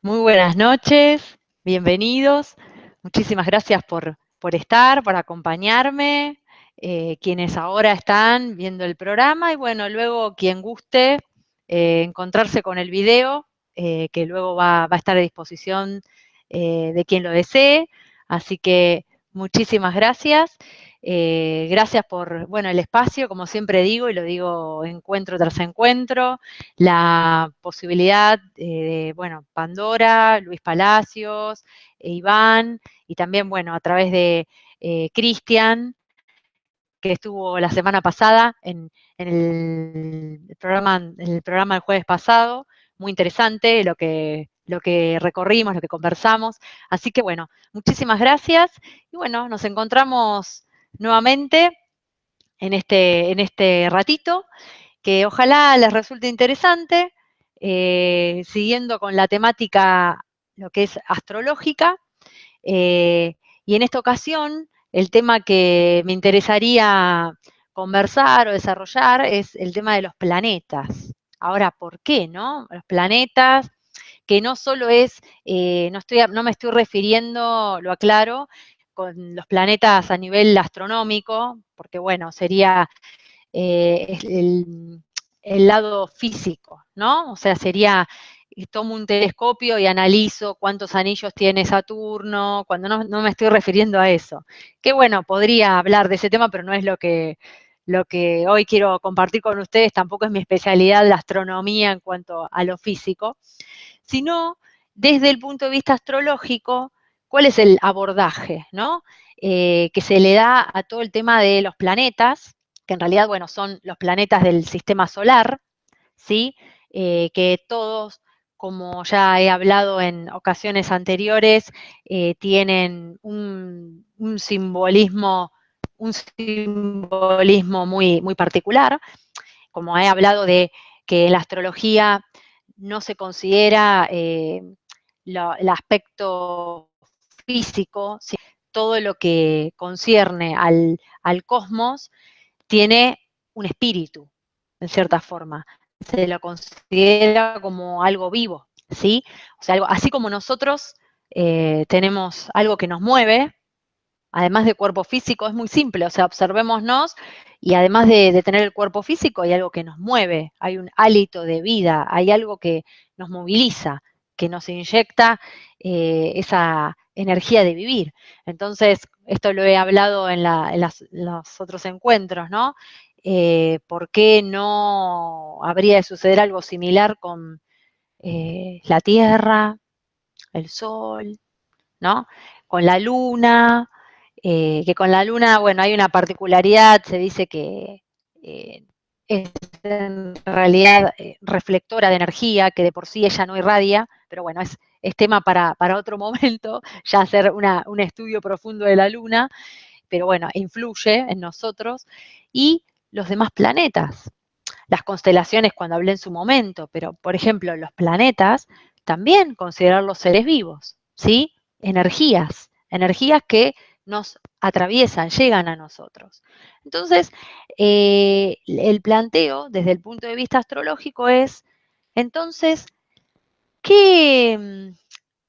Muy buenas noches, bienvenidos. Muchísimas gracias por estar, por acompañarme, quienes ahora están viendo el programa y bueno, luego quien guste encontrarse con el video, que luego va a estar a disposición de quien lo desee. Así que muchísimas gracias. Gracias por, bueno, el espacio, como siempre digo, y lo digo encuentro tras encuentro, la posibilidad de, bueno, Pandora, Luis Palacios, Iván, y también, bueno, a través de Cristian, que estuvo la semana pasada en el programa del jueves pasado, muy interesante lo que recorrimos, lo que conversamos. Así que bueno, muchísimas gracias y bueno, nos encontramos nuevamente en este ratito que ojalá les resulte interesante, siguiendo con la temática, lo que es astrológica, y en esta ocasión el tema que me interesaría conversar o desarrollar es el tema de los planetas. Ahora, ¿por qué, no? Los planetas, que no solo es, no me estoy refiriendo, lo aclaro, con los planetas a nivel astronómico, porque bueno, sería el lado físico, ¿no? O sea, sería, tomo un telescopio y analizo cuántos anillos tiene Saturno, cuando no me estoy refiriendo a eso. Que bueno, podría hablar de ese tema, pero no es lo que hoy quiero compartir con ustedes, tampoco es mi especialidad la astronomía en cuanto a lo físico, sino desde el punto de vista astrológico, cuál es el abordaje, ¿no? Que se le da a todo el tema de los planetas, que en realidad, bueno, son los planetas del sistema solar, ¿sí? Que todos, como ya he hablado en ocasiones anteriores, tienen un simbolismo muy, muy particular, como he hablado de que en la astrología no se considera el aspecto físico, ¿sí? Todo lo que concierne al cosmos tiene un espíritu, en cierta forma. Se lo considera como algo vivo, ¿sí? O sea, así como nosotros tenemos algo que nos mueve, además de cuerpo físico, es muy simple, o sea, observémonos y además de tener el cuerpo físico hay algo que nos mueve, hay un hálito de vida, hay algo que nos moviliza, que nos inyecta esa energía de vivir. Entonces, esto lo he hablado en los otros encuentros, ¿no? ¿Por qué no habría de suceder algo similar con la Tierra, el Sol, ¿no? Con la Luna, que con la Luna, bueno, hay una particularidad, se dice que es en realidad reflectora de energía, que de por sí ella no irradia, pero bueno, es tema para otro momento, ya hacer un estudio profundo de la Luna, pero bueno, influye en nosotros, y los demás planetas, las constelaciones cuando hablé en su momento, pero por ejemplo los planetas, también considerarlos seres vivos, ¿sí? Energías que nos atraviesan, llegan a nosotros. Entonces, el planteo desde el punto de vista astrológico es, entonces, ¿qué,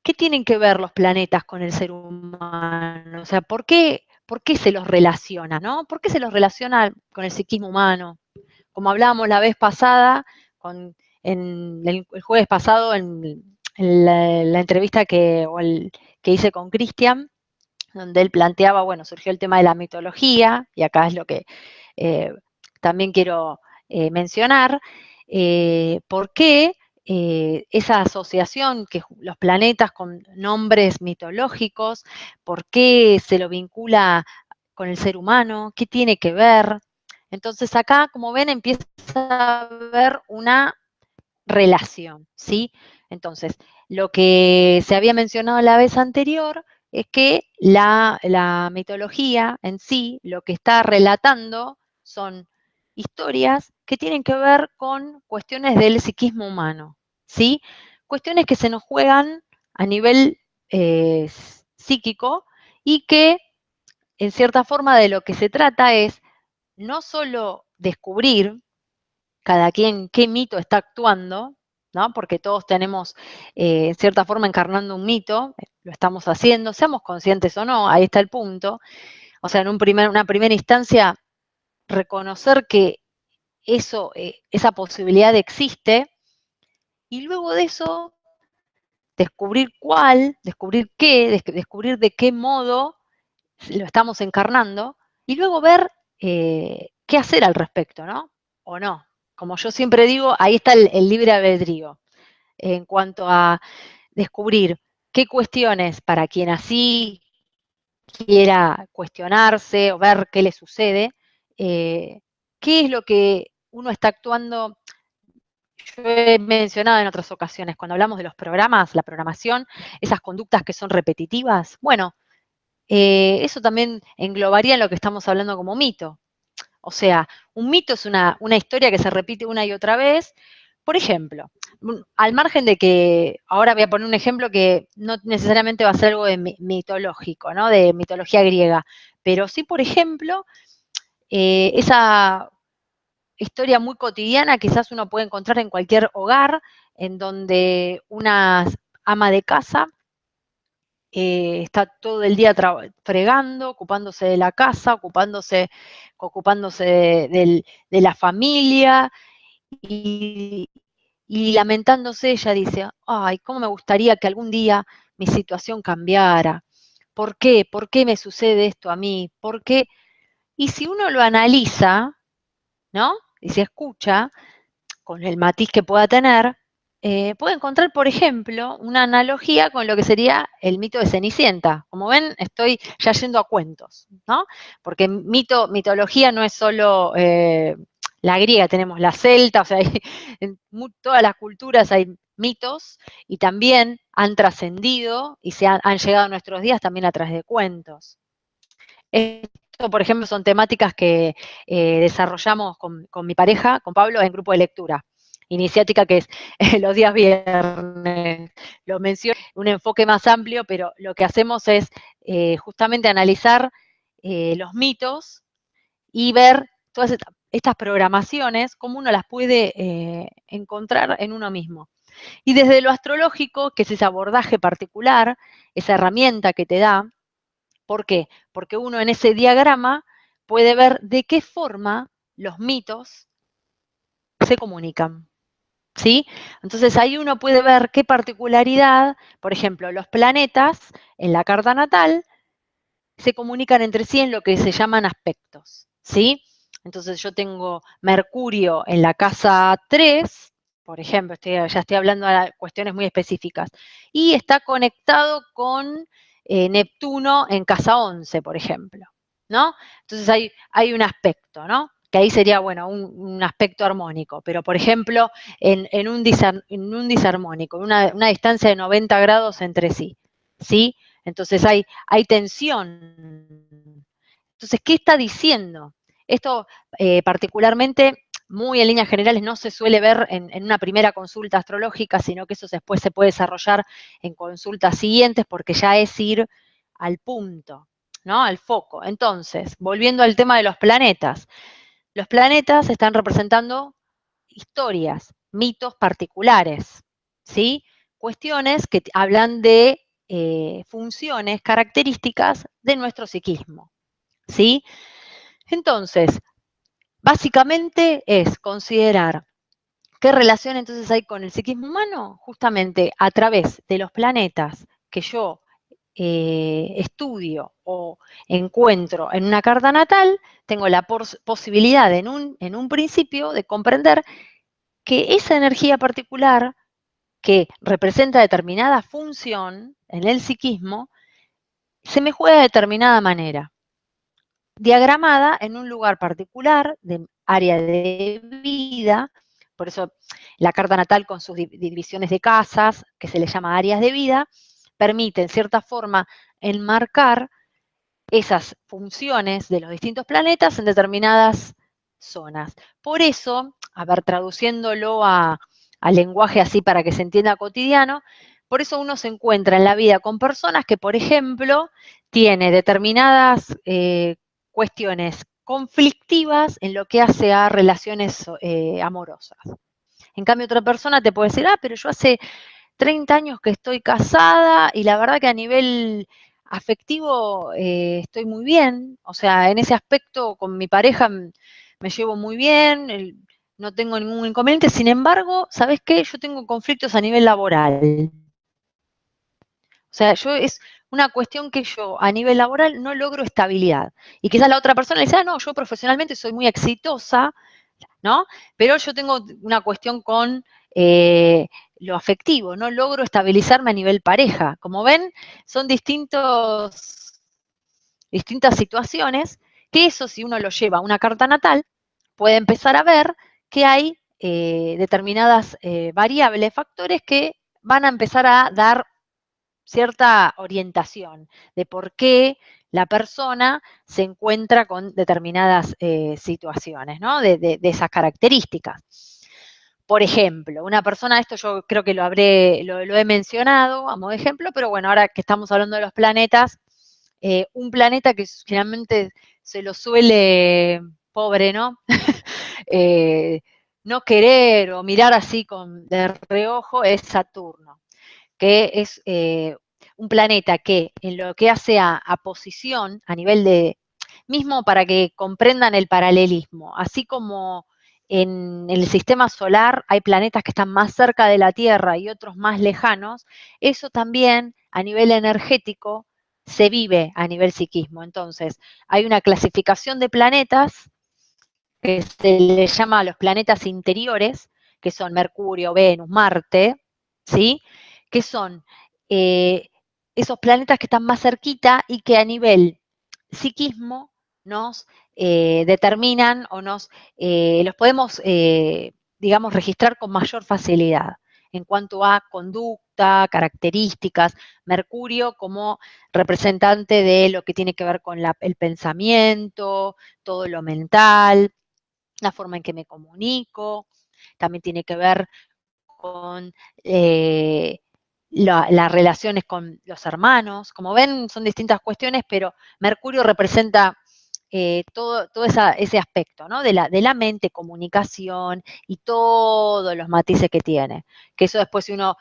qué tienen que ver los planetas con el ser humano? O sea, ¿por qué se los relaciona, no? ¿Por qué se los relaciona con el psiquismo humano? Como hablábamos la vez pasada, en el jueves pasado, en la entrevista que hice con Cristian, donde él planteaba, bueno, surgió el tema de la mitología, y acá es lo que eh, también quiero mencionar, por qué esa asociación que los planetas con nombres mitológicos, por qué se lo vincula con el ser humano, qué tiene que ver. Entonces acá, como ven, empieza a haber una relación, ¿sí? Entonces, lo que se había mencionado la vez anterior es que la mitología en sí lo que está relatando son historias que tienen que ver con cuestiones del psiquismo humano, ¿sí? Cuestiones que se nos juegan a nivel psíquico y que en cierta forma de lo que se trata es no solo descubrir cada quien qué mito está actuando, ¿no? Porque todos tenemos, en cierta forma, encarnando un mito, lo estamos haciendo, seamos conscientes o no, ahí está el punto. O sea, en una primera instancia, reconocer que eso, esa posibilidad existe, y luego de eso, descubrir cuál, descubrir qué, descubrir de qué modo lo estamos encarnando, y luego ver qué hacer al respecto, ¿no? O no. Como yo siempre digo, ahí está el libre albedrío en cuanto a descubrir qué cuestiones para quien así quiera cuestionarse o ver qué le sucede, qué es lo que uno está actuando. Yo he mencionado en otras ocasiones, cuando hablamos de los programas, la programación, esas conductas que son repetitivas, bueno, eso también englobaría en lo que estamos hablando como mito. O sea, un mito es una historia que se repite una y otra vez. Por ejemplo, al margen de que, ahora voy a poner un ejemplo que no necesariamente va a ser algo de mitológico, ¿no? De mitología griega, pero sí, por ejemplo, esa historia muy cotidiana quizás uno puede encontrar en cualquier hogar, en donde una ama de casa está todo el día fregando, ocupándose de la casa, ocupándose de la familia, y, y lamentándose ella dice, ay, cómo me gustaría que algún día mi situación cambiara. ¿Por qué? ¿Por qué me sucede esto a mí? ¿Por qué? Y si uno lo analiza, ¿no? Y se escucha, con el matiz que pueda tener, puede encontrar, por ejemplo, una analogía con lo que sería el mito de Cenicienta. Como ven, estoy ya yendo a cuentos, ¿no? Porque mitología no es solo la griega, tenemos la celta, o sea, en todas las culturas hay mitos y también han trascendido y han llegado a nuestros días también a través de cuentos. Esto, por ejemplo, son temáticas que desarrollamos con mi pareja, con Pablo, en grupo de lectura. Iniciática que es los días viernes. Lo menciono, un enfoque más amplio, pero lo que hacemos es justamente analizar los mitos y ver todas estas programaciones, cómo uno las puede encontrar en uno mismo. Y desde lo astrológico, que es ese abordaje particular, esa herramienta que te da, ¿por qué? Porque uno en ese diagrama puede ver de qué forma los mitos se comunican, ¿sí? Entonces ahí uno puede ver qué particularidad, por ejemplo, los planetas en la carta natal se comunican entre sí en lo que se llaman aspectos, ¿sí? Entonces yo tengo Mercurio en la casa 3, por ejemplo, ya estoy hablando de cuestiones muy específicas, y está conectado con Neptuno en casa 11, por ejemplo, ¿no? Entonces hay un aspecto, ¿no? Que ahí sería, bueno, un aspecto armónico, pero por ejemplo, en un disarmónico, una distancia de 90 grados entre sí, ¿sí? Entonces hay tensión. Entonces, ¿qué está diciendo? Esto particularmente, muy en líneas generales, no se suele ver en una primera consulta astrológica, sino que eso después se puede desarrollar en consultas siguientes porque ya es ir al punto, ¿no? Al foco. Entonces, volviendo al tema de los planetas están representando historias, mitos particulares, ¿sí? Cuestiones que hablan de funciones, características de nuestro psiquismo, ¿sí? Entonces, básicamente es considerar qué relación entonces hay con el psiquismo humano, justamente a través de los planetas que yo estudio o encuentro en una carta natal, tengo la posibilidad en un principio de comprender que esa energía particular que representa determinada función en el psiquismo, se me juega de determinada manera, diagramada en un lugar particular, de área de vida, por eso la carta natal con sus divisiones de casas, que se le llama áreas de vida, permite en cierta forma enmarcar esas funciones de los distintos planetas en determinadas zonas. Por eso, a ver, traduciéndolo al lenguaje así para que se entienda cotidiano, por eso uno se encuentra en la vida con personas que, por ejemplo, tiene determinadas cuestiones conflictivas en lo que hace a relaciones amorosas. En cambio, otra persona te puede decir, ah, pero yo hace 30 años que estoy casada y la verdad que a nivel afectivo estoy muy bien, o sea, en ese aspecto con mi pareja me llevo muy bien, no tengo ningún inconveniente, sin embargo, ¿sabes qué? Yo tengo conflictos a nivel laboral. O sea, es una cuestión que yo a nivel laboral no logro estabilidad. Y quizás la otra persona le dice, ah, no, yo profesionalmente soy muy exitosa, ¿no? Pero yo tengo una cuestión con lo afectivo, no logro estabilizarme a nivel pareja. Como ven, son distintas situaciones que eso, si uno lo lleva a una carta natal, puede empezar a ver que hay determinadas variables, factores que van a empezar a dar cierta orientación de por qué la persona se encuentra con determinadas situaciones, ¿no? De esas características. Por ejemplo, una persona, esto yo creo que lo he mencionado a modo de ejemplo, pero bueno, ahora que estamos hablando de los planetas, un planeta que generalmente se lo suele, pobre, ¿no? eh, no querer o mirar así de reojo es Saturno, que es un planeta que en lo que hace a posición, a nivel de, mismo para que comprendan el paralelismo, así como en el sistema solar hay planetas que están más cerca de la Tierra y otros más lejanos, eso también a nivel energético se vive a nivel psiquismo. Entonces, hay una clasificación de planetas que se le llama los planetas interiores, que son Mercurio, Venus, Marte, ¿sí? Que son eh, esos planetas que están más cerquita y que a nivel psiquismo nos determinan o los podemos, digamos, registrar con mayor facilidad en cuanto a conducta, características. Mercurio como representante de lo que tiene que ver con el pensamiento, todo lo mental, la forma en que me comunico, también tiene que ver con las relaciones con los hermanos. Como ven, son distintas cuestiones, pero Mercurio representa todo ese aspecto, ¿no? De la mente, comunicación y todos los matices que tiene. Que eso después si uno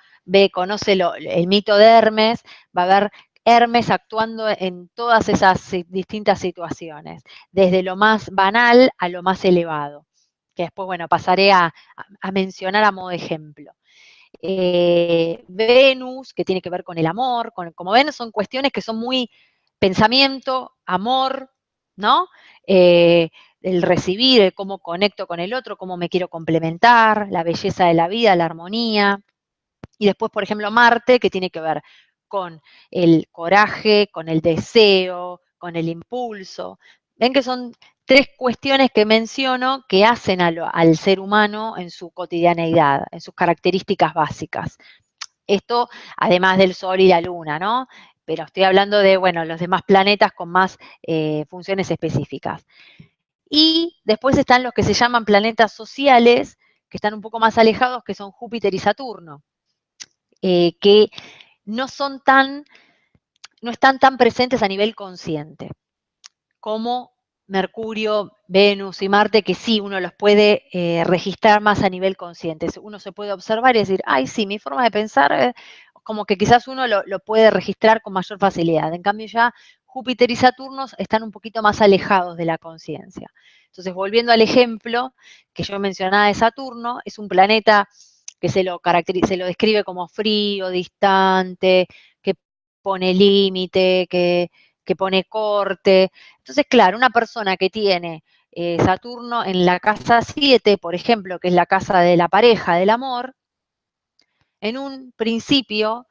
conoce el mito de Hermes, va a ver Hermes actuando en todas esas distintas situaciones, desde lo más banal a lo más elevado, que después, bueno, pasaré a mencionar a modo de ejemplo. Venus, que tiene que ver con el amor, como ven, son cuestiones que son muy pensamiento, amor, ¿no? El recibir, el cómo conecto con el otro, cómo me quiero complementar, la belleza de la vida, la armonía. Y después, por ejemplo, Marte, que tiene que ver con el coraje, con el deseo, con el impulso. Ven que son tres cuestiones que menciono que hacen al ser humano en su cotidianeidad, en sus características básicas. Esto además del Sol y la Luna, ¿no? Pero estoy hablando de, bueno, los demás planetas con más funciones específicas. Y después están los que se llaman planetas sociales, que están un poco más alejados, que son Júpiter y Saturno, que no están tan presentes a nivel consciente como Mercurio, Venus y Marte, que sí, uno los puede registrar más a nivel consciente. Uno se puede observar y decir, ay, sí, mi forma de pensar, como que quizás uno lo puede registrar con mayor facilidad. En cambio ya Júpiter y Saturno están un poquito más alejados de la conciencia. Entonces, volviendo al ejemplo que yo mencionaba de Saturno, es un planeta que se lo describe como frío, distante, que pone límite, que pone corte. Entonces, claro, una persona que tiene Saturno en la casa 7, por ejemplo, que es la casa de la pareja, del amor, en un principio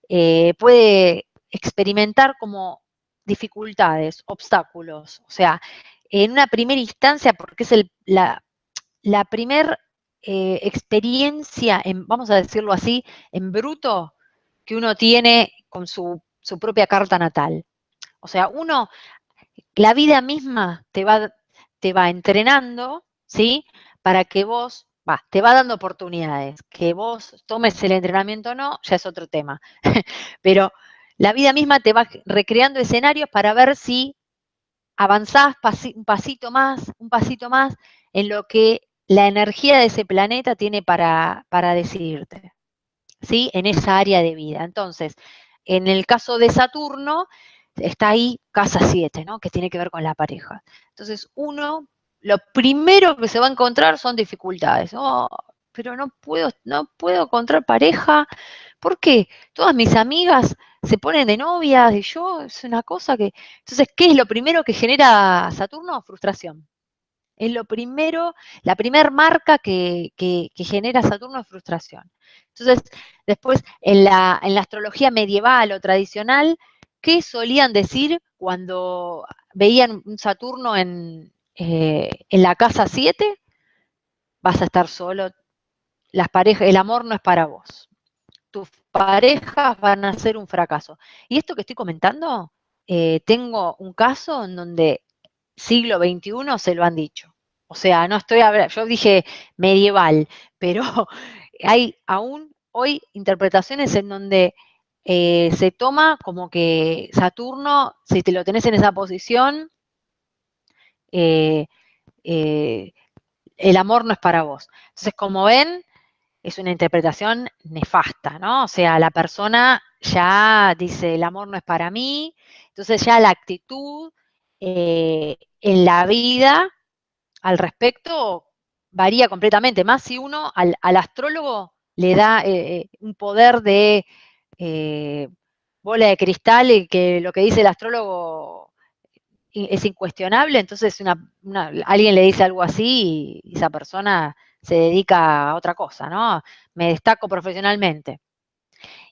puede experimentar como dificultades, obstáculos. O sea, en una primera instancia, porque es la primera experiencia, vamos a decirlo así, en bruto, que uno tiene con su propia carta natal. O sea, la vida misma te va entrenando, ¿sí? Para que vos, te va dando oportunidades. Que vos tomes el entrenamiento o no, ya es otro tema. Pero la vida misma te va recreando escenarios para ver si avanzás un pasito más en lo que la energía de ese planeta tiene para decidirte, ¿sí? En esa área de vida. Entonces, en el caso de Saturno, está ahí casa 7, ¿no? Que tiene que ver con la pareja. Entonces, uno, lo primero que se va a encontrar son dificultades. Oh, pero no puedo encontrar pareja. ¿Por qué? Todas mis amigas se ponen de novias y yo, es una cosa que... Entonces, ¿qué es lo primero que genera Saturno? Frustración. Es lo primero, la primer marca que genera Saturno es frustración. Entonces, después, en la astrología medieval o tradicional, ¿qué solían decir cuando veían un Saturno en la casa 7? Vas a estar solo, las parejas, el amor no es para vos. Tus parejas van a ser un fracaso. Y esto que estoy comentando, tengo un caso en donde siglo XXI se lo han dicho. O sea, no estoy hablando, yo dije medieval, pero hay aún hoy interpretaciones en donde se toma como que Saturno, si te lo tenés en esa posición, eh, eh, el amor no es para vos. Entonces, como ven, es una interpretación nefasta, ¿no? O sea, la persona ya dice, el amor no es para mí, entonces ya la actitud en la vida al respecto varía completamente, más si uno al astrólogo le da un poder de eh, bola de cristal y que lo que dice el astrólogo es incuestionable, entonces alguien le dice algo así y esa persona se dedica a otra cosa, ¿no? Me destaco profesionalmente.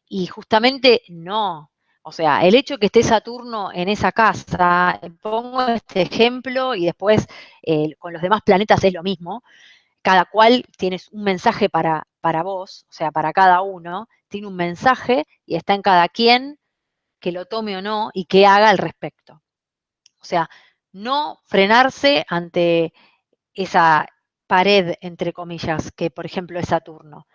Y justamente no. O sea, el hecho de que esté Saturno en esa casa, pongo este ejemplo y después con los demás planetas es lo mismo, cada cual tiene un mensaje para vos, o sea, para cada uno, tiene un mensaje y está en cada quien que lo tome o no y que haga al respecto. O sea, no frenarse ante esa pared, entre comillas, que por ejemplo es Saturno.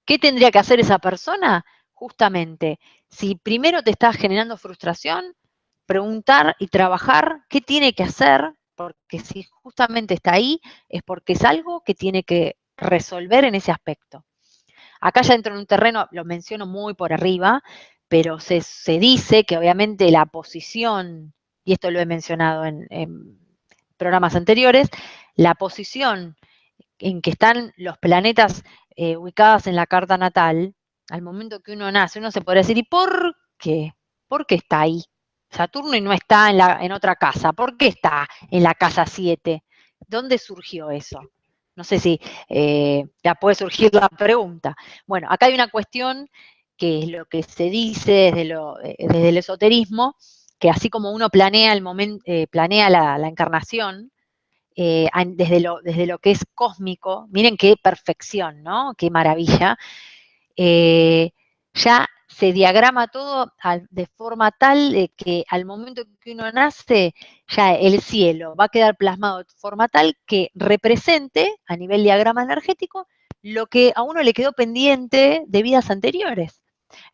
¿Qué tendría que hacer esa persona? Justamente, si primero te está generando frustración, preguntar y trabajar qué tiene que hacer, porque si justamente está ahí, es porque es algo que tiene que resolver en ese aspecto. Acá ya entro en un terreno, lo menciono muy por arriba, pero se dice que obviamente la posición, y esto lo he mencionado en programas anteriores, la posición en que están los planetas ubicados en la carta natal, al momento que uno nace, uno se podría decir, ¿y por qué? ¿Por qué está ahí? Saturno y no está en otra casa. ¿Por qué está en la casa 7? ¿Dónde surgió eso? No sé si ya puede surgir la pregunta. Bueno, acá hay una cuestión que es lo que se dice desde el esoterismo, que así como uno planea el momento, planea la encarnación, desde lo que es cósmico, miren qué perfección, ¿no? Qué maravilla. Ya se diagrama todo de forma tal de que al momento que uno nace, ya el cielo va a quedar plasmado de forma tal que represente a nivel diagrama energético lo que a uno le quedó pendiente de vidas anteriores.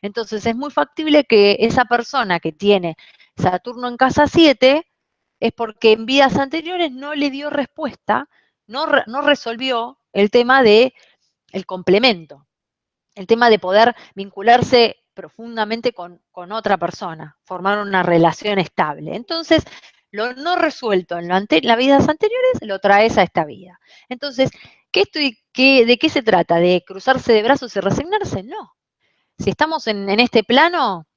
Entonces es muy factible que esa persona que tiene Saturno en casa 7 es porque en vidas anteriores no le dio respuesta, no resolvió el tema del complemento, el tema de poder vincularse profundamente con otra persona, formar una relación estable. Entonces, lo no resuelto en las vidas anteriores lo traes a esta vida. Entonces, ¿de qué se trata? ¿De cruzarse de brazos y resignarse? No. Si estamos en este plano,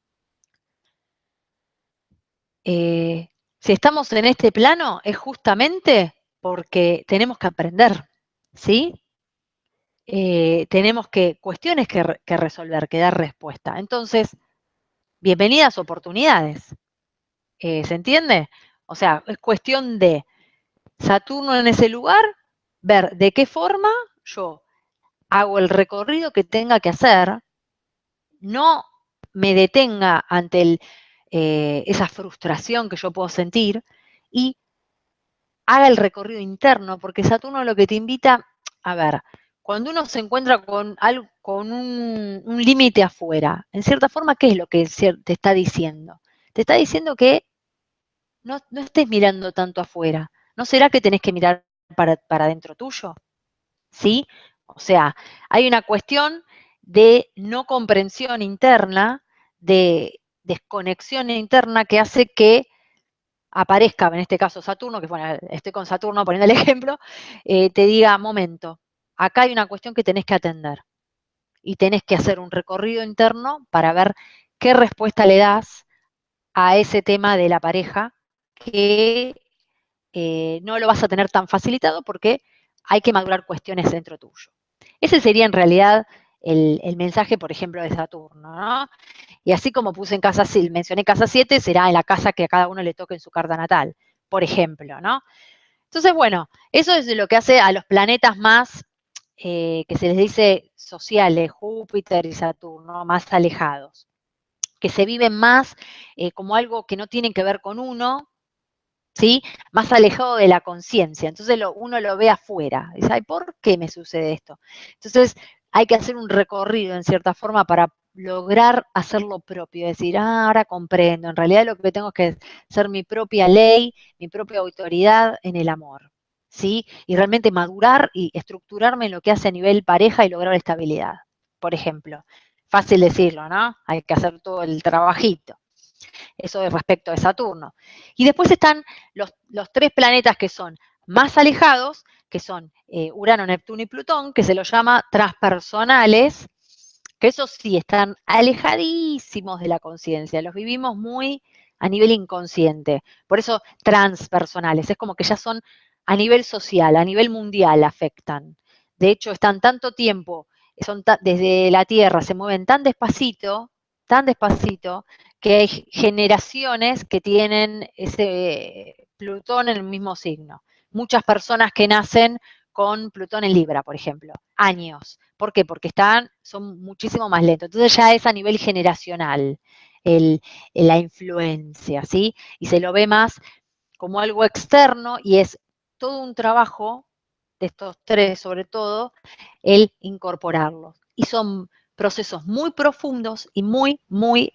eh, si estamos en este plano es justamente porque tenemos que aprender, ¿sí? Tenemos cuestiones que resolver, que dar respuesta. Entonces, bienvenidas oportunidades. ¿Se entiende? O sea, es cuestión de Saturno en ese lugar, ver de qué forma yo hago el recorrido que tenga que hacer, no me detenga ante esa frustración que yo puedo sentir y haga el recorrido interno, porque Saturno lo que te invita, a ver, cuando uno se encuentra con un límite afuera, en cierta forma, ¿qué es lo que te está diciendo? Te está diciendo que no estés mirando tanto afuera. ¿No será que tenés que mirar para dentro tuyo? ¿sí? O sea, hay una cuestión de no comprensión interna, de desconexión interna que hace que aparezca, en este caso Saturno, que bueno, estoy con Saturno poniendo el ejemplo, te diga, momento, acá hay una cuestión que tenés que atender y tenés que hacer un recorrido interno para ver qué respuesta le das a ese tema de la pareja que no lo vas a tener tan facilitado porque hay que madurar cuestiones dentro tuyo. Ese sería en realidad el mensaje, por ejemplo, de Saturno, ¿no? Y así como puse en casa, mencioné casa 7, será en la casa que a cada uno le toque en su carta natal, por ejemplo, ¿no? Entonces, bueno, eso es lo que hace a los planetas más, que se les dice sociales, Júpiter y Saturno, más alejados, que se viven más como algo que no tienen que ver con uno, ¿sí? Más alejado de la conciencia. Entonces uno lo ve afuera. Dice, ay, ¿por qué me sucede esto? Entonces hay que hacer un recorrido en cierta forma para lograr hacer lo propio, decir, ahora comprendo, en realidad lo que tengo es que ser mi propia ley, mi propia autoridad en el amor, ¿sí? Y realmente madurar y estructurarme en lo que hace a nivel pareja y lograr estabilidad, por ejemplo. Fácil decirlo, ¿no? Hay que hacer todo el trabajito. Eso es respecto de Saturno. Y después están los tres planetas que son más alejados, que son Urano, Neptuno y Plutón, que se los llama transpersonales, que esos sí están alejadísimos de la conciencia, los vivimos muy a nivel inconsciente. Por eso transpersonales, es como que ya son a nivel social, a nivel mundial afectan. De hecho, están tanto tiempo, desde la Tierra, se mueven tan despacito, que hay generaciones que tienen ese Plutón en el mismo signo. Muchas personas que nacen con Plutón en Libra, por ejemplo, años. ¿Por qué? Porque son muchísimo más lentos. Entonces ya es a nivel generacional la influencia, ¿sí? Y se lo ve más como algo externo y es todo un trabajo de estos tres, sobre todo, el incorporarlos. Y son procesos muy profundos y muy, muy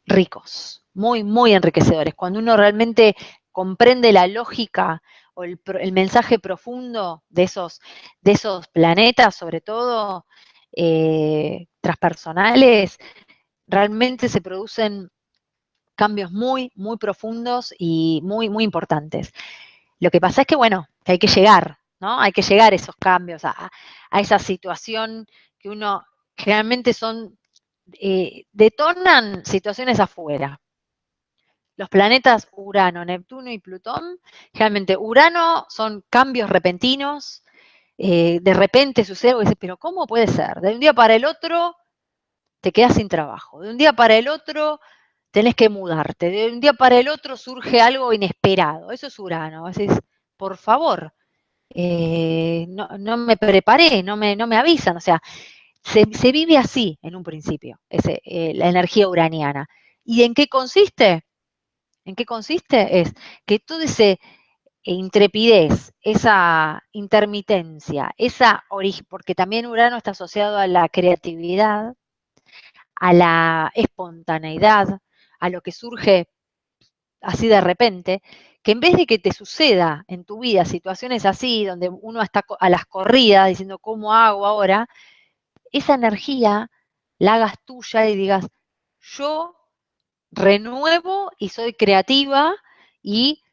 ricos, muy, muy enriquecedores. Cuando uno realmente comprende la lógica o el mensaje profundo de esos planetas, sobre todo transpersonales, realmente se producen cambios muy, muy profundos y muy, muy importantes. Lo que pasa es que, bueno, que hay que llegar, ¿no? Hay que llegar a esos cambios, a esa situación que uno generalmente detonan situaciones afuera. Los planetas Urano, Neptuno y Plutón, generalmente Urano son cambios repentinos, de repente sucede algo y dices, pero ¿cómo puede ser? De un día para el otro te quedas sin trabajo, de un día para el otro tenés que mudarte, de un día para el otro surge algo inesperado, eso es Urano. Decís, por favor, no me preparé, no me avisan, o sea, se vive así en un principio, la energía uraniana. ¿Y en qué consiste? ¿En qué consiste? Es que toda esa intrepidez, esa intermitencia, porque también Urano está asociado a la creatividad, a la espontaneidad, a lo que surge así de repente, que en vez de que te suceda en tu vida situaciones así, donde uno está a las corridas diciendo, ¿cómo hago ahora? Esa energía la hagas tuya y digas, yo renuevo y soy creativa y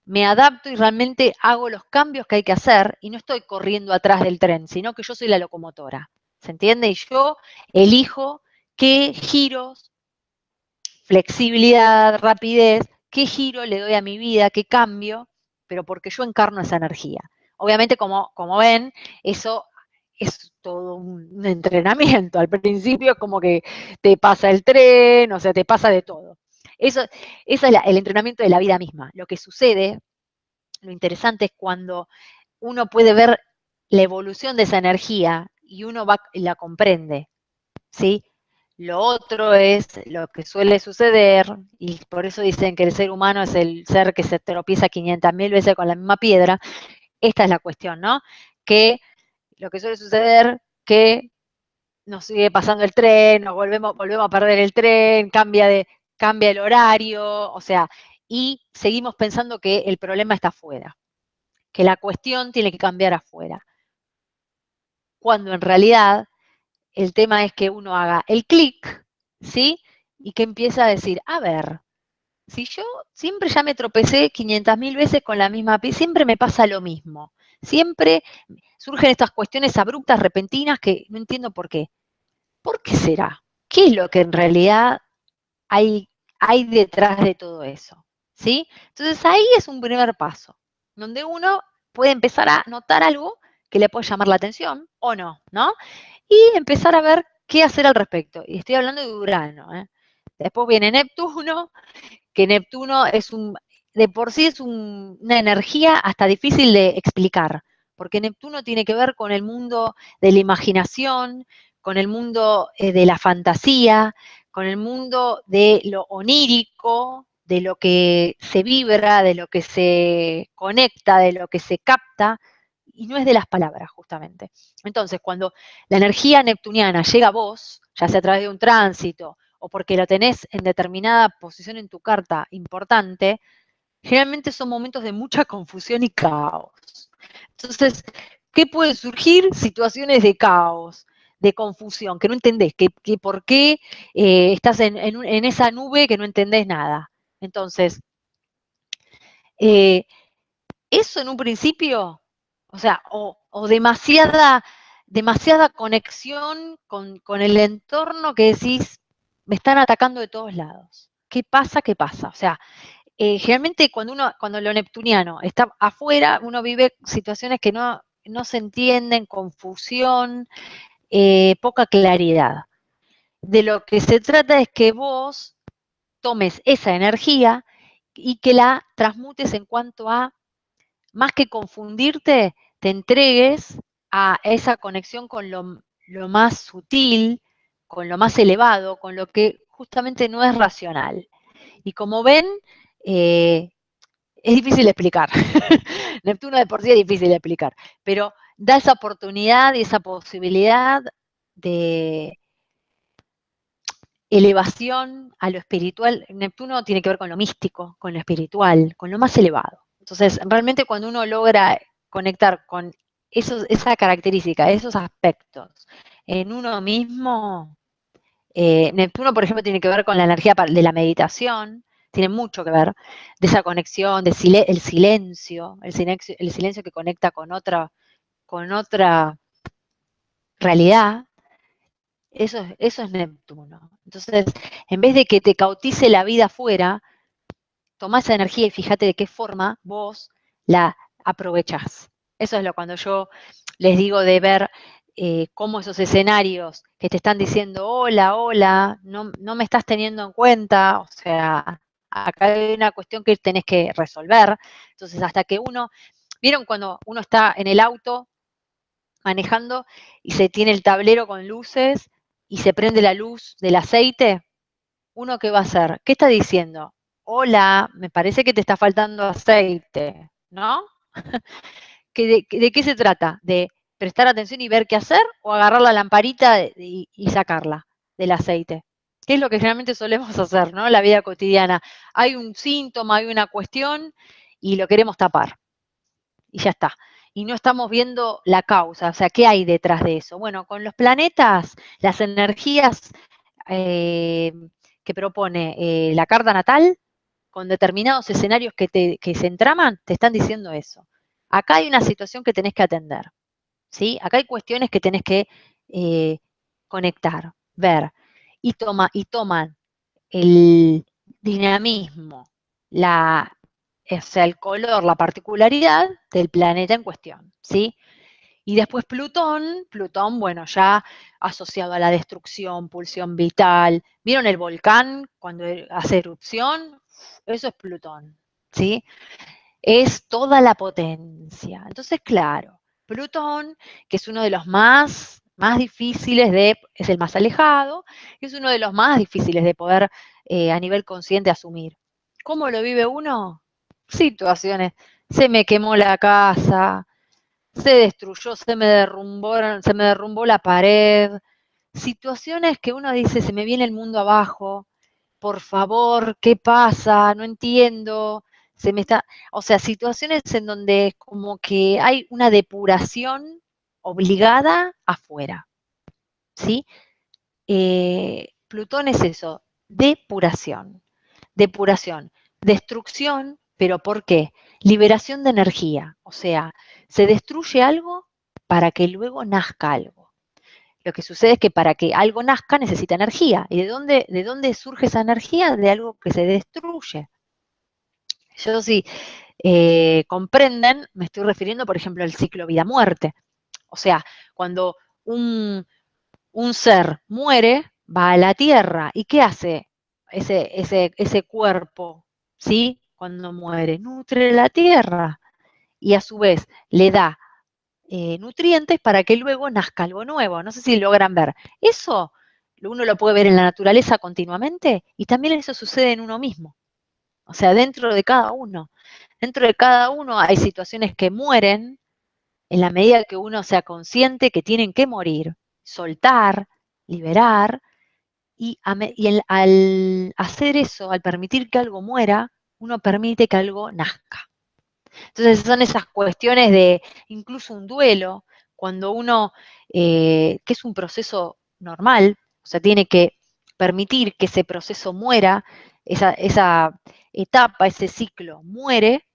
me adapto y realmente hago los cambios que hay que hacer y no estoy corriendo atrás del tren, sino que yo soy la locomotora. ¿Se entiende? Y yo elijo qué giros, flexibilidad, rapidez, qué giro le doy a mi vida, qué cambio, pero porque yo encarno esa energía. Obviamente, como ven, eso es todo un entrenamiento. Al principio es como que te pasa el tren, o sea, te pasa de todo. Eso es el entrenamiento de la vida misma. Lo que sucede, lo interesante es cuando uno puede ver la evolución de esa energía y uno la comprende, ¿sí? Lo otro es lo que suele suceder, y por eso dicen que el ser humano es el ser que se tropieza 500.000 veces con la misma piedra. Esta es la cuestión, ¿no? Que lo que suele suceder, que nos sigue pasando el tren, nos volvemos a perder el tren, cambia el horario, o sea, y seguimos pensando que el problema está afuera, que la cuestión tiene que cambiar afuera. cuando en realidad el tema es que uno haga el clic, ¿sí? Y que empiece a decir, a ver, si yo siempre ya me tropecé 500.000 veces con la misma pieza, siempre me pasa lo mismo. Siempre surgen estas cuestiones abruptas, repentinas, que no entiendo por qué. ¿Por qué será? ¿Qué es lo que en realidad hay detrás de todo eso? ¿Sí? Entonces ahí es un primer paso, donde uno puede empezar a notar algo que le puede llamar la atención o no, ¿no? Y empezar a ver qué hacer al respecto. Y estoy hablando de Urano, ¿eh? Después viene Neptuno, que Neptuno de por sí es una energía hasta difícil de explicar, porque Neptuno tiene que ver con el mundo de la imaginación, con el mundo de la fantasía, con el mundo de lo onírico, de lo que se vibra, de lo que se conecta, de lo que se capta, y no es de las palabras, justamente. Entonces, cuando la energía neptuniana llega a vos, ya sea a través de un tránsito, o porque lo tenés en determinada posición en tu carta importante, generalmente son momentos de mucha confusión y caos. Entonces, ¿qué puede surgir? Situaciones de caos, de confusión, que no entendés, que por qué estás en esa nube que no entendés nada. Entonces, eh, eso en un principio, o sea, o demasiada conexión con el entorno que decís, me están atacando de todos lados. ¿Qué pasa? ¿Qué pasa? O sea, generalmente cuando lo neptuniano está afuera, uno vive situaciones que no se entienden, confusión, poca claridad. De lo que se trata es que vos tomes esa energía y que la transmutes en cuanto a, más que confundirte, te entregues a esa conexión con lo más sutil, con lo más elevado, con lo que justamente no es racional. Y como ven, eh, es difícil de explicar. Neptuno de por sí es difícil de explicar, pero da esa oportunidad y esa posibilidad de elevación a lo espiritual. Neptuno tiene que ver con lo místico, con lo espiritual, con lo más elevado. Entonces, realmente cuando uno logra conectar con esa característica, esos aspectos en uno mismo, Neptuno, por ejemplo, tiene que ver con la energía de la meditación, tiene mucho que ver, de esa conexión, el silencio, el silencio que conecta con otra realidad. Eso es Neptuno. Entonces, en vez de que te cautice la vida afuera, toma esa energía y fíjate de qué forma vos la aprovechás. Eso es lo cuando yo les digo de ver cómo esos escenarios que te están diciendo, hola, hola, no me estás teniendo en cuenta, o sea, acá hay una cuestión que tenés que resolver. Entonces, hasta que ¿vieron cuando uno está en el auto manejando y se tiene el tablero con luces y se prende la luz del aceite? ¿Uno qué va a hacer? ¿Qué está diciendo? Hola, me parece que te está faltando aceite, ¿no? ¿De qué se trata? ¿De prestar atención y ver qué hacer o agarrar la lamparita y sacarla del aceite? ¿Qué es lo que generalmente solemos hacer, ¿no? En la vida cotidiana. Hay un síntoma, hay una cuestión y lo queremos tapar. Y ya está. Y no estamos viendo la causa, o sea, ¿qué hay detrás de eso? Bueno, con los planetas, las energías eh, que propone la carta natal, con determinados escenarios que se entraman, te están diciendo eso. Acá hay una situación que tenés que atender, ¿sí? Acá hay cuestiones que tenés que eh, conectar, ver, y toman el dinamismo, o sea, el color, la particularidad del planeta en cuestión, ¿sí? Y después Plutón, bueno, ya asociado a la destrucción, pulsión vital. ¿Vieron el volcán cuando hace erupción? Eso es Plutón, ¿sí? Es toda la potencia. Entonces, claro, Plutón, que es uno de los más difíciles es el más alejado, y es uno de los más difíciles de poder a nivel consciente asumir. ¿Cómo lo vive uno? Situaciones. Se me quemó la casa, se destruyó, se me derrumbó la pared. Situaciones que uno dice, se me viene el mundo abajo, por favor, ¿qué pasa? No entiendo. O sea, situaciones en donde como que hay una depuración obligada afuera, ¿sí? Plutón es eso, depuración, depuración, destrucción, pero ¿por qué? Liberación de energía, o sea, se destruye algo para que luego nazca algo. Lo que sucede es que para que algo nazca necesita energía. ¿Y de dónde surge esa energía? De algo que se destruye. Yo sí comprenden, me estoy refiriendo, por ejemplo, al ciclo vida-muerte. O sea, cuando un ser muere, va a la tierra. ¿Y qué hace ese cuerpo? ¿Sí? Cuando muere, nutre la tierra. Y a su vez le da nutrientes para que luego nazca algo nuevo. No sé si logran ver. Eso uno lo puede ver en la naturaleza continuamente y también eso sucede en uno mismo. O sea, dentro de cada uno. Dentro de cada uno hay situaciones que mueren en la medida que uno sea consciente que tienen que morir, soltar, liberar, al hacer eso, al permitir que algo muera, uno permite que algo nazca. Entonces son esas cuestiones de incluso un duelo, cuando uno, que es un proceso normal, o sea, tiene que permitir que ese proceso muera, esa etapa, ese ciclo muere,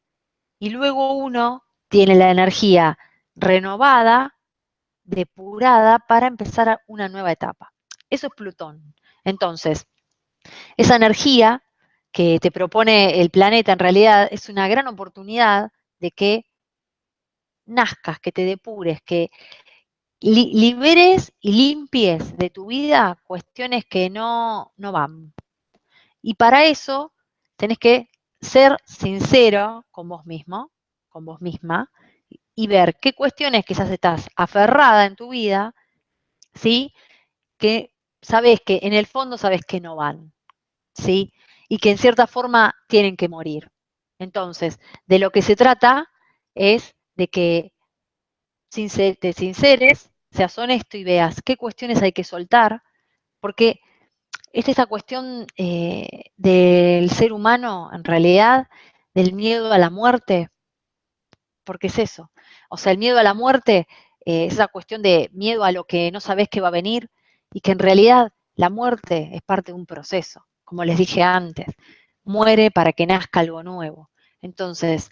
y luego uno tiene la energía renovada, depurada, para empezar una nueva etapa. Eso es Plutón. Entonces, esa energía que te propone el planeta en realidad es una gran oportunidad de que nazcas, que te depures, que liberes y limpies de tu vida cuestiones que no van. Y para eso tenés que ser sincero con vos mismo, con vos misma, y ver qué cuestiones quizás estás aferrada en tu vida, ¿sí? Que sabes que en el fondo sabes que no van, ¿sí? Y que en cierta forma tienen que morir. Entonces, de lo que se trata es de que te sinceres, seas honesto y veas qué cuestiones hay que soltar, porque es esta cuestión del ser humano, en realidad, del miedo a la muerte, porque es eso. O sea, el miedo a la muerte es esa cuestión de miedo a lo que no sabes que va a venir y que en realidad la muerte es parte de un proceso, como les dije antes. Muere para que nazca algo nuevo. Entonces,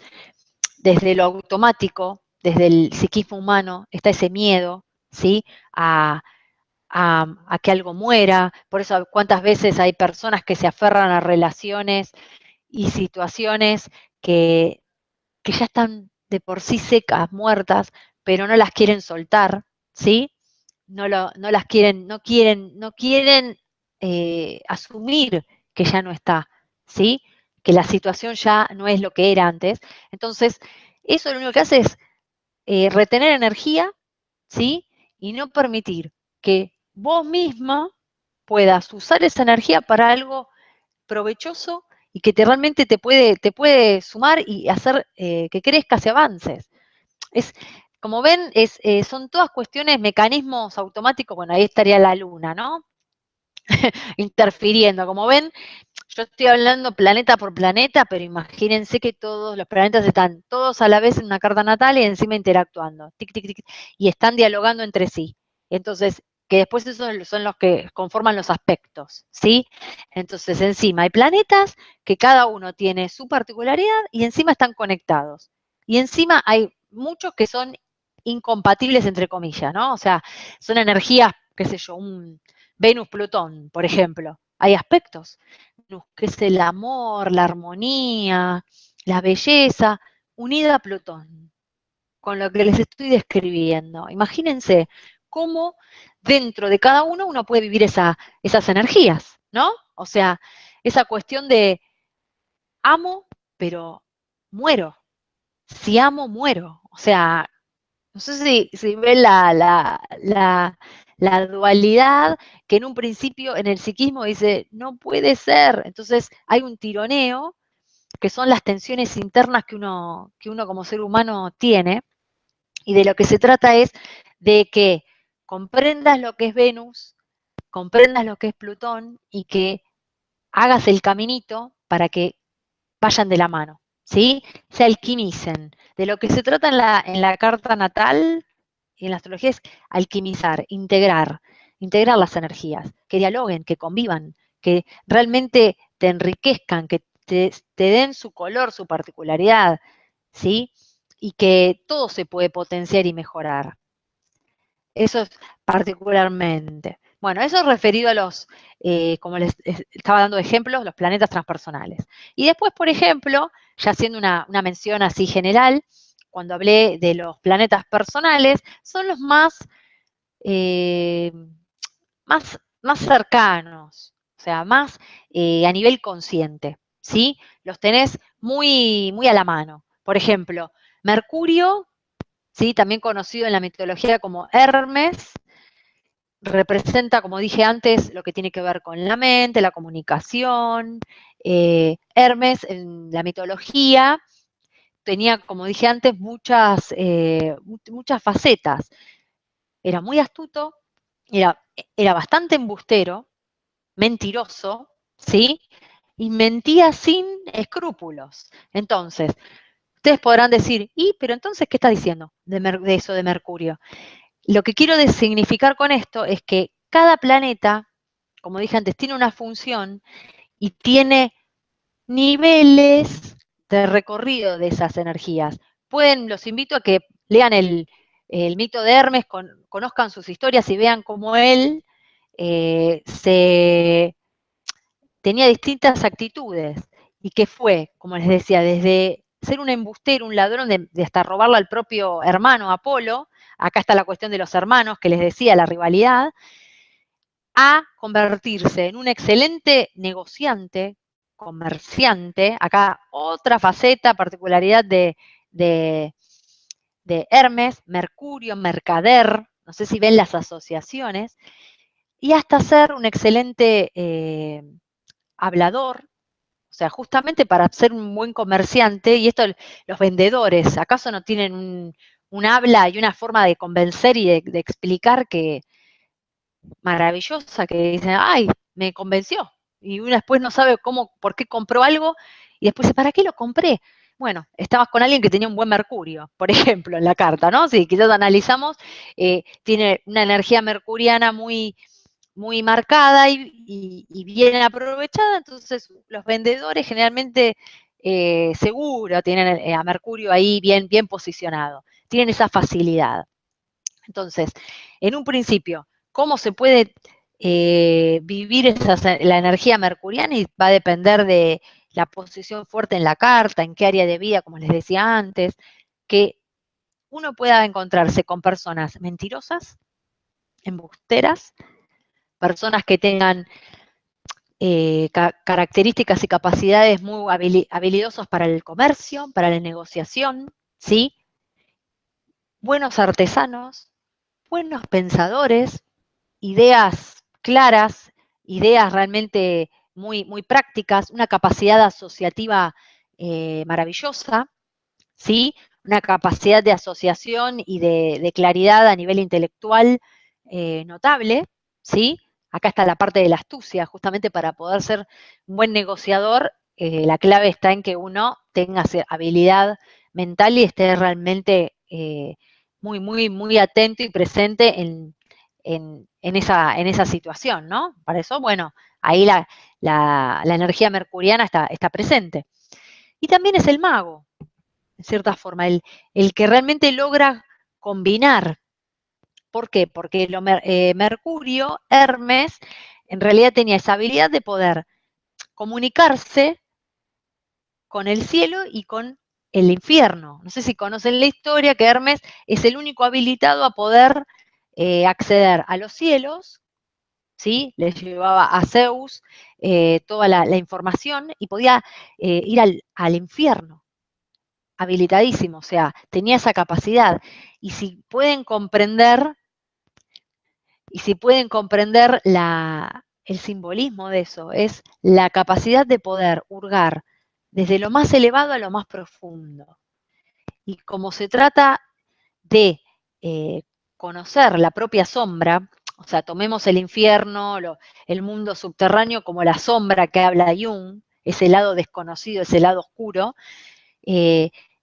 desde lo automático, desde el psiquismo humano, está ese miedo, ¿sí? A que algo muera. Por eso, cuántas veces hay personas que se aferran a relaciones y situaciones que ya están de por sí secas, muertas, pero no las quieren soltar, ¿sí? No las quieren, no quieren asumir que ya no está, ¿sí? Que la situación ya no es lo que era antes. Entonces, eso lo único que hace es retener energía, ¿sí? Y no permitir que vos misma puedas usar esa energía para algo provechoso y que realmente te puede sumar y hacer que crezcas y avances. Es, como ven, son todas cuestiones, mecanismos automáticos, bueno, ahí estaría la luna, ¿no? Interfiriendo. Como ven, yo estoy hablando planeta por planeta, pero imagínense que todos los planetas están todos a la vez en una carta natal y encima interactuando, tic, tic, tic, y están dialogando entre sí. Entonces, que después esos son los que conforman los aspectos, ¿sí? Entonces, encima hay planetas que cada uno tiene su particularidad y encima están conectados. Y encima hay muchos que son incompatibles, entre comillas, ¿no? O sea, son energías, qué sé yo, un Venus-Plutón, por ejemplo. Hay aspectos que es el amor, la armonía, la belleza, unida a Plutón, con lo que les estoy describiendo. Imagínense cómo dentro de cada uno puede vivir esas energías, ¿no? O sea, esa cuestión de amo, pero muero. Si amo, muero. O sea, no sé si ven la dualidad que en un principio en el psiquismo dice, no puede ser. Entonces hay un tironeo que son las tensiones internas que uno como ser humano tiene, y de lo que se trata es de que comprendas lo que es Venus, comprendas lo que es Plutón y que hagas el caminito para que vayan de la mano, ¿sí? Se alquimicen. De lo que se trata en la carta natal en la astrología es alquimizar, integrar las energías, que dialoguen, que convivan, que realmente te enriquezcan, que te den su color, su particularidad, ¿sí? Y que todo se puede potenciar y mejorar. Eso es particularmente. Bueno, eso es referido a los, como les estaba dando ejemplos, los planetas transpersonales. Y después, por ejemplo, ya haciendo una mención así general, cuando hablé de los planetas personales, son los eh, más cercanos, o sea, más a nivel consciente, ¿sí? Los tenés muy, muy a la mano. Por ejemplo, Mercurio, ¿sí? También conocido en la mitología como Hermes, representa, como dije antes, lo que tiene que ver con la mente, la comunicación. Hermes en la mitología tenía, como dije antes, muchas facetas. Era muy astuto, era, era bastante embustero, mentiroso, ¿sí? Y mentía sin escrúpulos. Entonces, ustedes podrán decir, pero entonces, ¿qué está diciendo de eso de Mercurio? Lo que quiero significar con esto es que cada planeta, como dije antes, tiene una función y tiene niveles de recorrido de esas energías. Los invito a que lean el mito de Hermes, conozcan sus historias y vean cómo él tenía distintas actitudes y que fue, como les decía, desde ser un embustero, un ladrón, de hasta robarle al propio hermano Apolo, acá está la cuestión de los hermanos, que les decía, la rivalidad, a convertirse en un excelente negociante, comerciante, acá otra faceta, particularidad de, de Hermes, Mercurio, mercader, no sé si ven las asociaciones, y hasta ser un excelente hablador, o sea, justamente para ser un buen comerciante, y esto los vendedores, ¿acaso no tienen un habla y una forma de convencer y de explicar que maravillosa, que dicen, ay, me convenció, y uno después no sabe por qué compró algo, y después dice, ¿para qué lo compré? Bueno, estabas con alguien que tenía un buen Mercurio, por ejemplo, en la carta, ¿no? Si quizás analizamos, tiene una energía mercuriana muy marcada y bien aprovechada, entonces los vendedores generalmente seguro tienen a Mercurio ahí bien posicionado, tienen esa facilidad. Entonces, en un principio, ¿cómo se puede vivir la energía mercuriana? Y va a depender de la posición fuerte en la carta, en qué área de vida, como les decía antes, que uno pueda encontrarse con personas mentirosas, embusteras, personas que tengan características y capacidades muy habilidosas para el comercio, para la negociación, ¿sí? Buenos artesanos, buenos pensadores, ideas claras, ideas realmente muy prácticas, una capacidad asociativa maravillosa, ¿sí? Una capacidad de asociación y de claridad a nivel intelectual notable, ¿sí? Acá está la parte de la astucia, justamente para poder ser un buen negociador, la clave está en que uno tenga habilidad mental y esté realmente muy atento y presente en esa situación, ¿no? Para eso, bueno, ahí la energía mercuriana está presente. Y también es el mago, en cierta forma, el que realmente logra combinar. ¿Por qué? Porque Mercurio, Hermes, en realidad tenía esa habilidad de poder comunicarse con el cielo y con el infierno. No sé si conocen la historia, que Hermes es el único habilitado a poder acceder a los cielos, ¿sí? Les llevaba a Zeus toda la información y podía ir al infierno, habilitadísimo, o sea, tenía esa capacidad. Y si pueden comprender, el simbolismo de eso, es la capacidad de poder hurgar desde lo más elevado a lo más profundo. Y como se trata de conocer la propia sombra, o sea, tomemos el infierno, el mundo subterráneo como la sombra que habla Jung, ese lado desconocido, ese lado oscuro,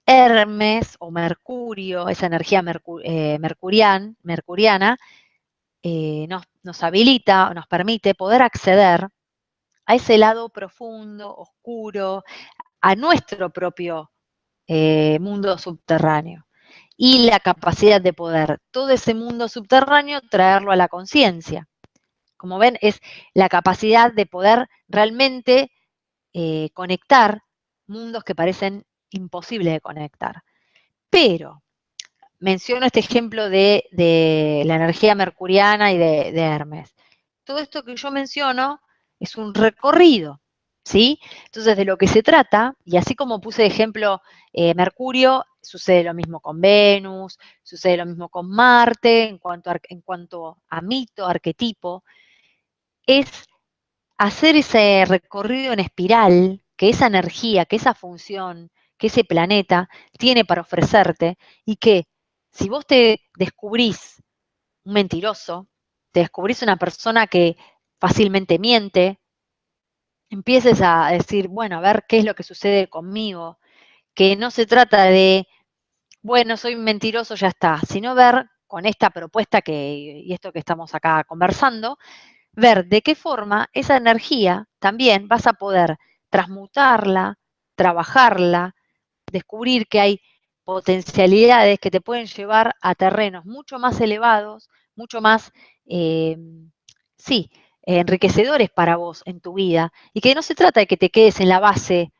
Hermes o Mercurio, esa energía mercuriana, nos habilita, nos permite poder acceder a ese lado profundo, oscuro, a nuestro propio mundo subterráneo. Y la capacidad de poder todo ese mundo subterráneo traerlo a la conciencia. Como ven, es la capacidad de poder realmente conectar mundos que parecen imposibles de conectar. Pero menciono este ejemplo de la energía mercuriana y de Hermes. Todo esto que yo menciono es un recorrido, ¿sí? Entonces, de lo que se trata, y así como puse de ejemplo Mercurio, sucede lo mismo con Venus, sucede lo mismo con Marte, en cuanto a mito, arquetipo, es hacer ese recorrido en espiral, que esa energía, que esa función, que ese planeta tiene para ofrecerte, y que si vos te descubrís un mentiroso, te descubrís una persona que fácilmente miente, empieces a decir, bueno, a ver qué es lo que sucede conmigo, que no se trata de, bueno, soy un mentiroso, ya está, sino ver con esta propuesta y esto que estamos acá conversando, ver de qué forma esa energía también vas a poder transmutarla, trabajarla, descubrir que hay potencialidades que te pueden llevar a terrenos mucho más elevados, mucho más, eh, sí, enriquecedores para vos en tu vida, y que no se trata de que te quedes en la base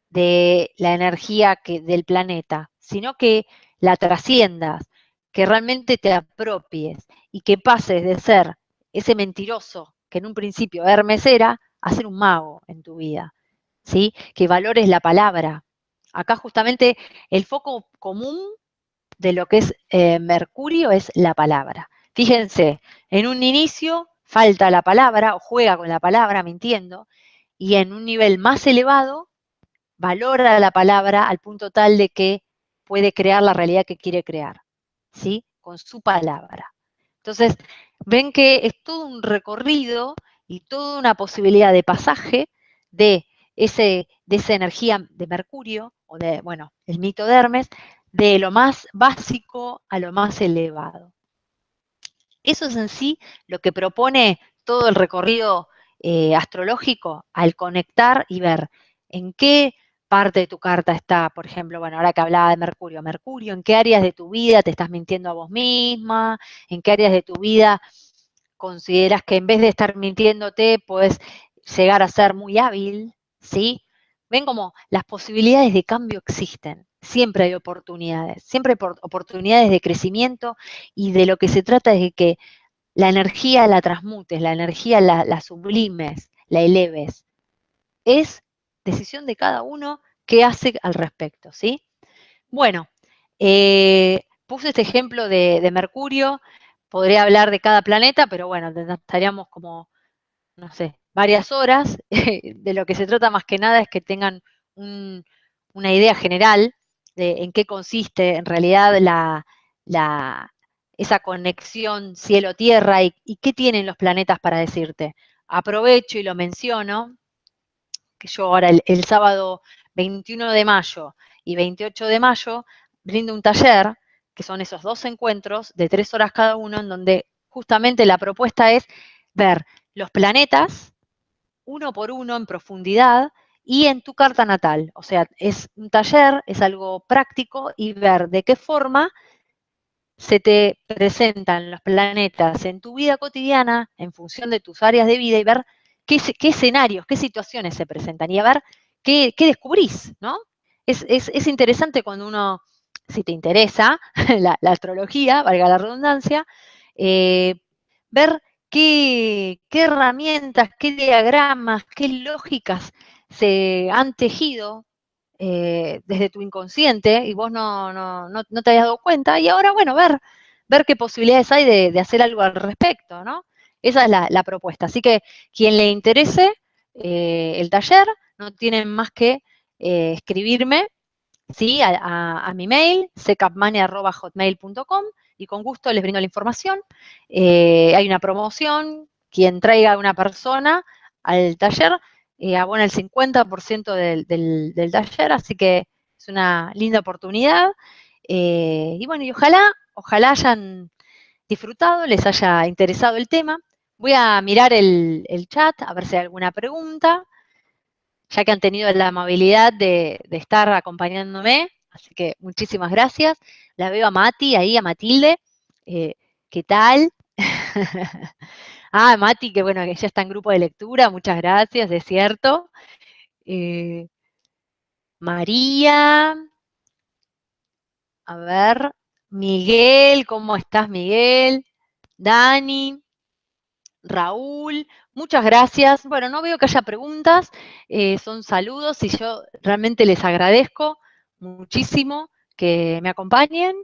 de la energía del planeta, sino que la trasciendas, que realmente te apropies y que pases de ser ese mentiroso que en un principio Hermes era, a ser un mago en tu vida, ¿sí? Que valores la palabra. Acá justamente el foco común de lo que es Mercurio es la palabra. Fíjense, en un inicio falta la palabra o juega con la palabra mintiendo, y en un nivel más elevado valora la palabra al punto tal de que puede crear la realidad que quiere crear, ¿sí? Con su palabra. Entonces, ven que es todo un recorrido y toda una posibilidad de pasaje de, de esa energía de Mercurio, o de, bueno, el mito de Hermes, de lo más básico a lo más elevado. Eso es en sí lo que propone todo el recorrido astrológico al conectar y ver en qué parte de tu carta está, por ejemplo, bueno, ahora que hablaba de Mercurio, Mercurio, en qué áreas de tu vida te estás mintiendo a vos misma, en qué áreas de tu vida consideras que en vez de estar mintiéndote, puedes llegar a ser muy hábil, ¿sí? Ven como las posibilidades de cambio existen, siempre hay oportunidades, siempre hay oportunidades de crecimiento, y de lo que se trata es de que la energía la transmutes, la energía la sublimes, la eleves. Es decisión de cada uno qué hace al respecto, ¿sí? Bueno, puse este ejemplo de Mercurio, podría hablar de cada planeta, pero bueno, estaríamos como, no sé, varias horas. De lo que se trata más que nada es que tengan una idea general de en qué consiste en realidad esa conexión cielo-tierra y qué tienen los planetas para decirte. Aprovecho y lo menciono, que yo ahora el sábado 21 de mayo y 28 de mayo brindo un taller, que son esos 2 encuentros de 3 horas cada uno, en donde justamente la propuesta es ver los planetas uno por uno en profundidad y en tu carta natal. O sea, es un taller, es algo práctico, y ver de qué forma se te presentan los planetas en tu vida cotidiana en función de tus áreas de vida, y ver qué escenarios, qué situaciones se presentan, y a ver qué descubrís, ¿no? Es interesante cuando uno, si te interesa la astrología, valga la redundancia, eh, ver qué herramientas, qué diagramas, qué lógicas se han tejido desde tu inconsciente y vos no te habías dado cuenta, y ahora, bueno, ver qué posibilidades hay de hacer algo al respecto, ¿no? Esa es la propuesta. Así que quien le interese el taller, no tienen más que escribirme, ¿sí? A mi mail, secapmania@hotmail.com, y con gusto les brindo la información. Hay una promoción, quien traiga a una persona al taller abona el 50% del taller, así que es una linda oportunidad. Y bueno, y ojalá hayan disfrutado, les haya interesado el tema. Voy a mirar el chat, a ver si hay alguna pregunta, ya que han tenido la amabilidad de estar acompañándome, así que muchísimas gracias. La veo a Mati ahí, a Matilde. ¿Qué tal? Mati, que bueno, que ya está en grupo de lectura, muchas gracias, es cierto. María, a ver, Miguel, ¿cómo estás, Miguel? Dani, Raúl, muchas gracias. Bueno, no veo que haya preguntas, son saludos y yo realmente les agradezco muchísimo que me acompañen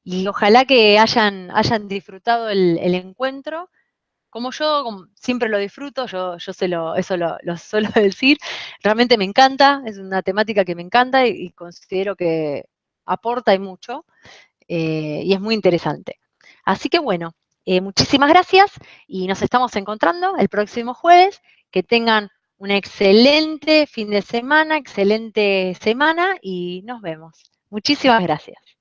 y ojalá que hayan disfrutado el encuentro. Como yo siempre lo disfruto, eso lo suelo decir, realmente me encanta, es una temática que me encanta y considero que aporta y mucho, y es muy interesante. Así que bueno, muchísimas gracias y nos estamos encontrando el próximo jueves. Que tengan un excelente fin de semana, excelente semana y nos vemos. Muchísimas gracias.